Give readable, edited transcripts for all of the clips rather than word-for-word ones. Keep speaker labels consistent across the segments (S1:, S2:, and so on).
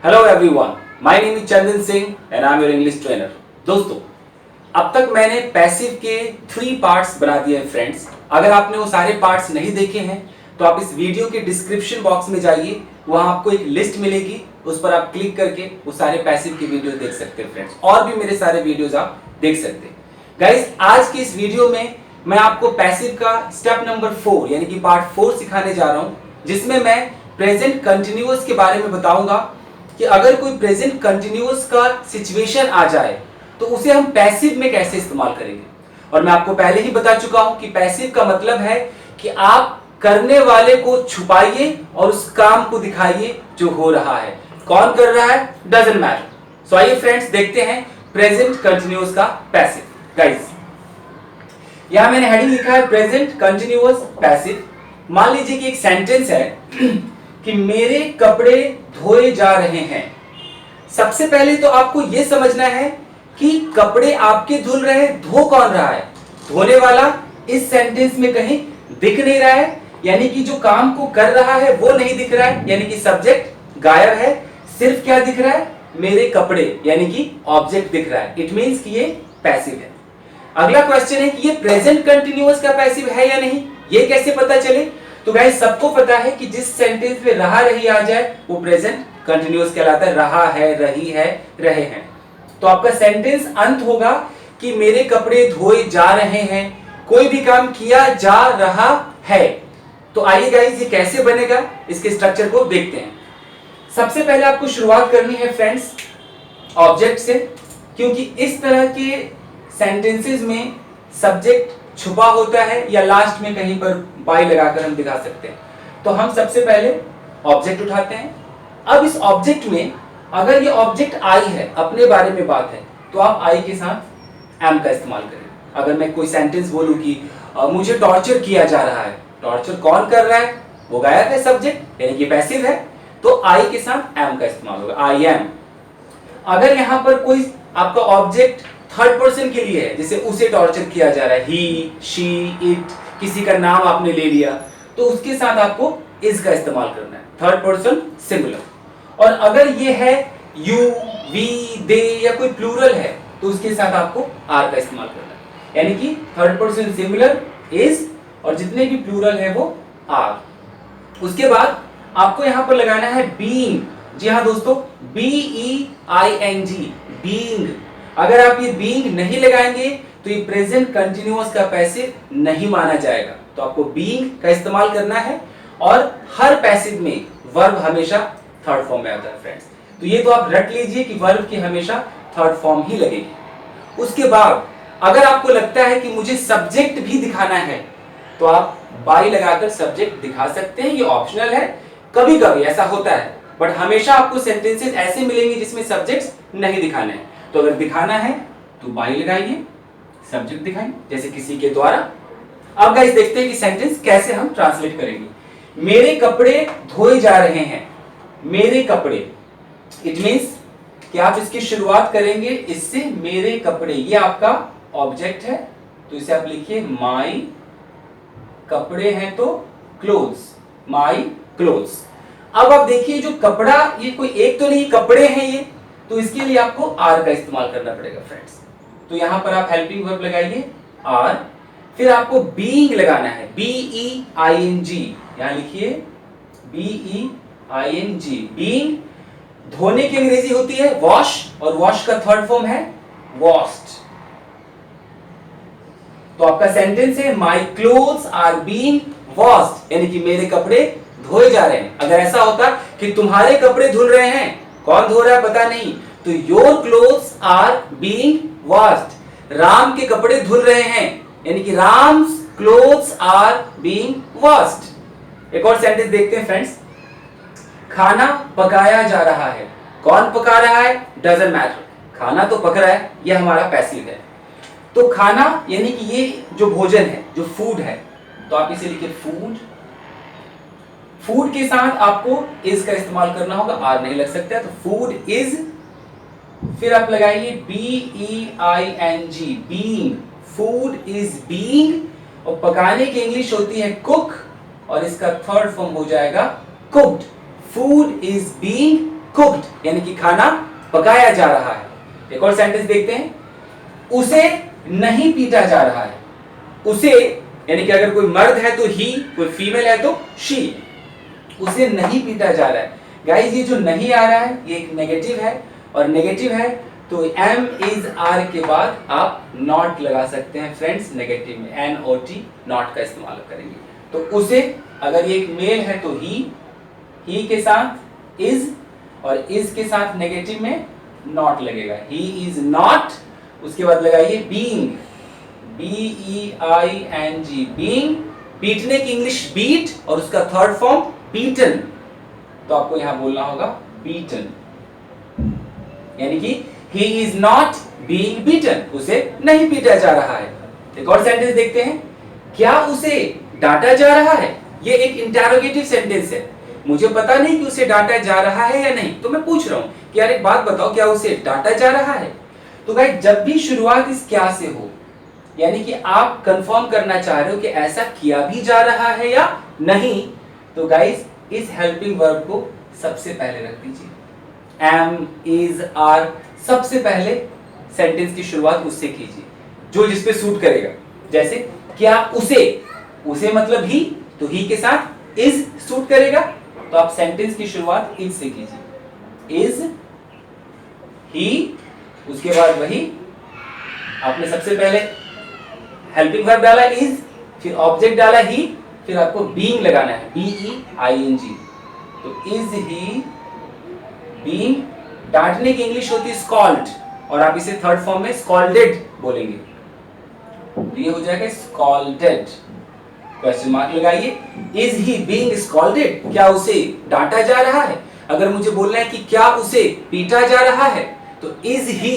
S1: Hello everyone, my name is Chandan Singh and I am your English trainer. दोस्तों, अब तक मैंने पैसिव के 3 पार्ट्स बना दिए हैं फ्रेंड्स। अगर आपने वो सारे पार्ट्स नहीं देखे हैं तो आप इस वीडियो के डिस्क्रिप्शन बॉक्स में जाइए, वहां आपको एक लिस्ट मिलेगी, उस पर आप क्लिक करके वो सारे पैसिव के वीडियो देख सकते हैं फ्रेंड्स। और भी मेरे सारे वीडियोस आप देख सकते हैं। गाइस, आज की इस वीडियो में मैं आपको पैसिव का स्टेप नंबर 4 यानी कि पार्ट 4 सिखाने जा रहा हूं, जिसमें मैं प्रेजेंट कंटिन्यूअस के बारे में बताऊंगा कि अगर कोई प्रेजेंट कंटिन्यूअस का सिचुएशन आ जाए तो उसे हम पैसिव में कैसे इस्तेमाल करेंगे। और मैं आपको पहले ही बता चुका हूं कि पैसिव का मतलब है कि आप करने वाले को छुपाइए और उस काम को दिखाइए जो हो रहा है। कौन कर रहा है डजंट मैटर। सो आइए फ्रेंड्स, देखते हैं प्रेजेंट कंटिन्यूअस का पैसिव। गाइस, यहां मैंने हेडिंग लिखा है प्रेजेंट कंटिन्यूअस पैसिव। मान लीजिए कि एक सेंटेंस है कि मेरे कपड़े धोए जा रहे हैं। सबसे पहले तो आपको यह समझना है कि कपड़े आपके धुल रहे हैं, धो कौन रहा है। धोने वाला इस सेंटेंस में कहीं दिख नहीं रहा है, यानी कि जो काम को कर रहा है वो नहीं दिख रहा है, यानी कि सब्जेक्ट गायब है। सिर्फ क्या दिख रहा है, मेरे कपड़े, यानी कि ऑब्जेक्ट दिख रहा है। इट मींस कि ये पैसिव है। अगला क्वेश्चन है कि ये प्रेजेंट कंटिन्यूअस का पैसिव है या नहीं, ये कैसे पता चले। तो गाइस, सबको पता है कि जिस सेंटेंस में रहा रही आ जाए वो प्रेजेंट कंटिन्यूअस कहलाता है। रहा है, रही है, रहे हैं। तो आपका सेंटेंस अंत होगा कि मेरे कपड़े धोए जा रहे हैं, कोई भी काम किया जा रहा है। तो आइए गाइस, ये कैसे बनेगा, इसके स्ट्रक्चर को देखते हैं। सबसे पहले आपको शुरुआत करनी है फ्रेंड्स ऑब्जेक्ट से, क्योंकि इस तरह के सेंटेंसेस में सब्जेक्ट छुपा होता है या लास्ट में कहीं पर बाई लगाकर हम दिखा सकते हैं। तो हम सबसे पहले ऑब्जेक्ट उठाते हैं। अब इस ऑब्जेक्ट में अगर ये ऑब्जेक्ट आई है, अपने बारे में बात है, तो आप आई के साथ एम का इस्तेमाल करें। अगर मैं कोई सेंटेंस बोलूं कि मुझे टॉर्चर किया जा रहा है, टॉर्चर कौन कर रहा है, वो गायब है, सब्जेक्ट यानी कि पैसिव है, तो आई के साथ एम का इस्तेमाल होगा, आई एम। अगर यहां पर कोई आपका ऑब्जेक्ट थर्ड पर्सन के लिए है, जैसे उसे टॉर्चर किया जा रहा है, ही, शी, इट, किसी का नाम आपने ले लिया, तो उसके साथ आपको इज का इस्तेमाल करना है, थर्ड पर्सन सिंगुलर। और अगर ये है यू, वी, दे या कोई प्लूरल है, तो उसके साथ आपको आर का इस्तेमाल करना है, यानी कि थर्ड पर्सन सिंगुलर इज और जितने भी प्लूरल है वो आर। उसके बाद आपको यहां पर लगाना है बीइंग। जी हाँ दोस्तों, BEING, बीइंग। अगर आप ये बीइंग नहीं लगाएंगे तो ये प्रेजेंट कंटिन्यूअस का पैसिव नहीं माना जाएगा। तो आपको बीइंग का इस्तेमाल करना है और हर पैसिव में वर्ब हमेशा थर्ड फॉर्म में आता है फ्रेंड्स। तो ये तो आप रट लीजिए कि वर्ब की हमेशा थर्ड फॉर्म ही लगेगी। उसके बाद अगर आपको लगता है कि मुझे सब्जेक्ट भी दिखाना है तो आप बाई लगाकर सब्जेक्ट दिखा सकते हैं, ये ऑप्शनल है। कभी कभी ऐसा होता है, बट हमेशा आपको सेंटेंसेस ऐसे मिलेंगे जिसमें सब्जेक्ट्स नहीं दिखाने हैं। तो अगर दिखाना है तो बाई लगाइए, सब्जेक्ट दिखाइए, जैसे किसी के द्वारा। अब गाइस देखते हैं कि सेंटेंस कैसे हम ट्रांसलेट करेंगे। मेरे कपड़े धोए जा रहे हैं, मेरे कपड़े, इट मींस कि आप इसकी शुरुआत करेंगे इससे, मेरे कपड़े, ये आपका ऑब्जेक्ट है, तो इसे आप लिखिए माई, कपड़े हैं तो क्लोथ्स, माई क्लोथ्स। अब आप देखिए जो कपड़ा, ये कोई एक तो नहीं, कपड़े हैं ये, तो इसके लिए आपको आर का इस्तेमाल करना पड़ेगा फ्रेंड्स। तो यहां पर आप हेल्पिंग वर्ब लगाइए आर, फिर आपको बीइंग लगाना है, BEING, यहां लिखिए BEING। बीइंग धोने की अंग्रेजी होती है वॉश, और वॉश का थर्ड फॉर्म है वॉश्ड। तो आपका सेंटेंस है my clothes are being washed, यानी कि मेरे कपड़े धोए जा रहे हैं। अगर ऐसा होता कि तुम्हारे कपड़े धुल रहे हैं, कौन धो रहा है पता नहीं, तो your clothes are being washed, Ram के कपड़े धुल रहे हैं, यानी कि Ram's clothes are being washed. एक और सेंटेंस देखते हैं फ्रेंड्स। खाना पकाया जा रहा है, कौन पका रहा है डजंट मैटर, खाना तो पक रहा है, ये हमारा पैसिव है। तो खाना यानी कि ये जो भोजन है, जो फूड है, तो आप इसे लिखिए फूड। फूड के साथ आपको इज का इस्तेमाल करना होगा, आर नहीं लग सकता है, तो फूड इज। फिर आप लगाइए BEING, being, food is being. और पकाने की इंग्लिश होती है कुक, और इसका थर्ड फॉर्म हो जाएगा cooked. Food is being cooked यानी कि खाना पकाया जा रहा है। एक और सेंटेंस देखते हैं, उसे नहीं पीटा जा रहा है। उसे यानी कि अगर कोई मर्द है तो ही, कोई फीमेल है तो शी। उसे नहीं पीटा जा रहा है। गाइस ये जो नहीं आ रहा है ये एक नेगेटिव है, और नेगेटिव है तो एम इज आर के बाद आप नॉट लगा सकते हैं फ्रेंड्स। नेगेटिव में NOT नॉट का इस्तेमाल करेंगे। तो उसे, अगर ये एक मेल है तो ही के साथ इज, और इज के साथ नेगेटिव में नॉट लगेगा। ही इज नॉट, उसके बाद लगाइए बीइंग, BEING, बीइंग। पीटने की इंग्लिश बीट, और उसका थर्ड फॉर्म बीटन। तो आपको यहां बोलना होगा बीटन, यानी कि he is not being beaten, उसे नहीं पीटा जा रहा है। एक और सेंटेंस देखते हैं, क्या उसे डांटा जा रहा है। ये एक इंटरोगेटिव सेंटेंस है। मुझे पता नहीं कि उसे डांटा जा रहा है या नहीं, तो मैं पूछ रहा हूं कि यार एक बात बताओ, क्या उसे डांटा जा रहा है। तो गाइस जब भी शुरुआत इस क्या से हो, यानी कि आप कंफर्म करना चाह रहे हो कि ऐसा किया भी जा रहा है या नहीं, तो गाइस इस हेल्पिंग वर्ब को सबसे पहले रख दीजिए। एम, इज, आर, सबसे पहले सेंटेंस की शुरुआत उससे कीजिए जो जिस पे सूट करेगा। जैसे क्या उसे मतलब ही, तो ही के साथ इज सूट करेगा, तो आप सेंटेंस की शुरुआत इज से कीजिए। इज ही, उसके बाद वही आपने सबसे पहले हेल्पिंग वर्ब डाला इज, फिर ऑब्जेक्ट डाला ही, फिर आपको बीइंग लगाना है, BEING। तो इज ही बीइंग। डांटने की इंग्लिश होती है स्कॉल्ड, और आप इसे थर्ड फॉर्म में स्कॉल्डेड बोलेंगे। तो ये हो जाएगा स्कॉल्डेड। क्वेश्चन मार्क लगाइए। इज ही बीइंग स्कॉल्डेड, क्या उसे डांटा जा रहा है। अगर मुझे बोलना है कि क्या उसे पीटा जा रहा है, तो इज ही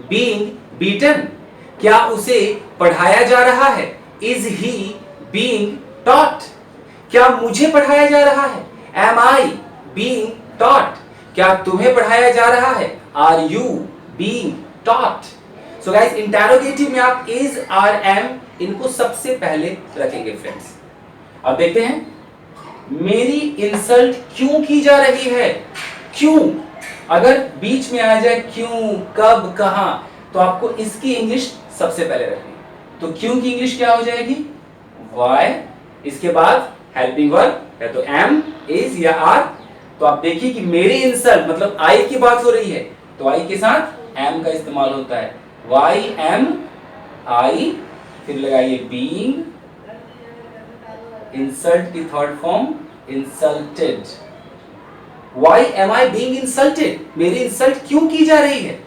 S1: बीइंग बीटन। क्या उसे पढ़ाया जा रहा है, इज ही बीइंग टॉट। क्या मुझे पढ़ाया जा रहा है, एम आई बीइंग टॉट। क्या तुम्हें पढ़ाया जा रहा है, are you being taught. So guys interrogative में आप इज, आर, एम इनको सबसे पहले रखेंगे फ्रेंड्स। अब देखते हैं, मेरी इंसल्ट क्यों की जा रही है। क्यों, अगर बीच में आ जाए क्यों, कब, कहां, तो आपको इसकी इंग्लिश सबसे पहले रखनी है। तो क्यों की इंग्लिश क्या हो जाएगी, वाई। इसके बाद हेल्पिंग वर्ब या तो एम, इज या आर। तो आप देखिए कि मेरी इंसल्ट मतलब आई की बात हो रही है, तो आई के साथ एम का इस्तेमाल होता है। वाई एम आई, फिर लगाइए बीइंग, इंसल्ट की third form insulted. Why am I being insulted, मेरी इंसल्ट क्यों की जा रही है।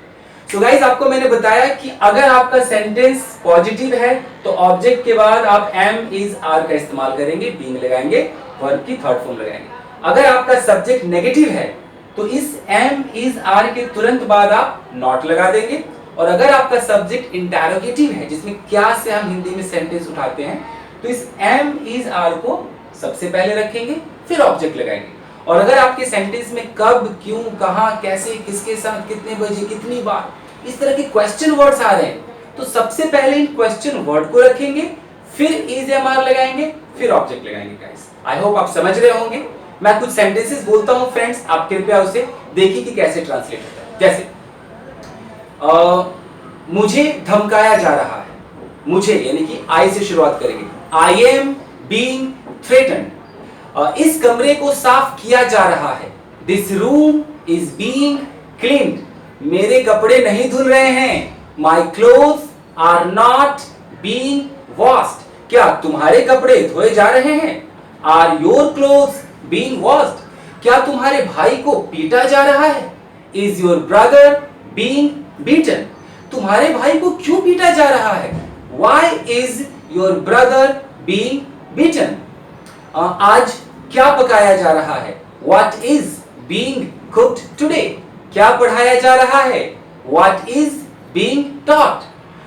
S1: सो गाइस आपको मैंने बताया कि अगर आपका सेंटेंस पॉजिटिव है तो ऑब्जेक्ट के बाद आप एम, इज, आर का इस्तेमाल करेंगे, बीइंग लगाएंगे, वर्ब की थर्ड फॉर्म लगाएंगे। अगर आपका सब्जेक्ट नेगेटिव है तो इस एम, इज, आर के तुरंत बाद आप नॉट लगा देंगे। और अगर आपका सब्जेक्ट इंटरोगेटिव है, जिसमें क्या से हम हिंदी में सेंटेंस उठाते हैं, तो इस एम, इज, आर को सबसे पहले रखेंगे, फिर ऑब्जेक्ट लगाएंगे। और अगर आपके सेंटेंस में कब, क्यों, कहां, कैसे, किसके साथ, कितने बजे, कितनी बार, इस तरह के क्वेश्चन वर्ड्स आ रहे हैं, तो सबसे पहले इन क्वेश्चन वर्ड को रखेंगे, फिर इज, एम, आर लगाएंगे, फिर ऑब्जेक्ट लगाएंगे। गाइस आई होप आप समझ रहे होंगे। मैं कुछ सेंटेंसेस बोलता हूं फ्रेंड्स, आप कृपया उसे देखिए कि कैसे ट्रांसलेट होता है। जैसे मुझे धमकाया जा रहा है, मुझे यानी कि आई से शुरुआत करेंगे। I am being threatened. इस कमरे को साफ किया जा रहा है। This room is being cleaned. मेरे कपड़े नहीं धुल रहे हैं। My cloth are not being washed. क्या तुम्हारे कपड़े धोए जा रहे हैं। Are your clothes being washed. क्या तुम्हारे भाई को पीटा जा रहा है। Is your brother being beaten. तुम्हारे भाई को क्यों पीटा जा रहा है। Why is your brother being beaten? आज क्या पकाया जा रहा है। What is being cooked today? क्या पढ़ाया जा रहा है। What is being taught?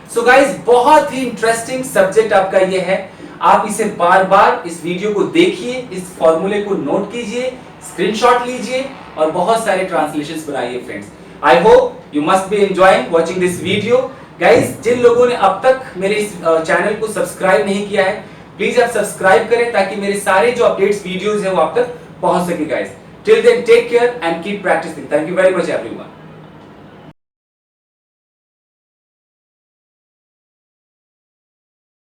S1: So guys बहुत ही इंटरेस्टिंग सब्जेक्ट आपका ये है। आप इसे बार बार इस वीडियो को देखिए, इस फॉर्मूले को नोट कीजिए, स्क्रीनशॉट लीजिए और बहुत सारे ट्रांसलेशंस बनाइए friends. I hope you must be enjoying watching this video. Guys जिन लोगों ने अब तक मेरे इस चैनल को सब्सक्राइब नहीं किया है, प्लीज आप सब्सक्राइब करें ताकि मेरे सारे जो अपडेट्स वीडियोस है वो आप तक पहुंच सके। Guys Till then, take care and keep practicing. Thank you very much, everyone.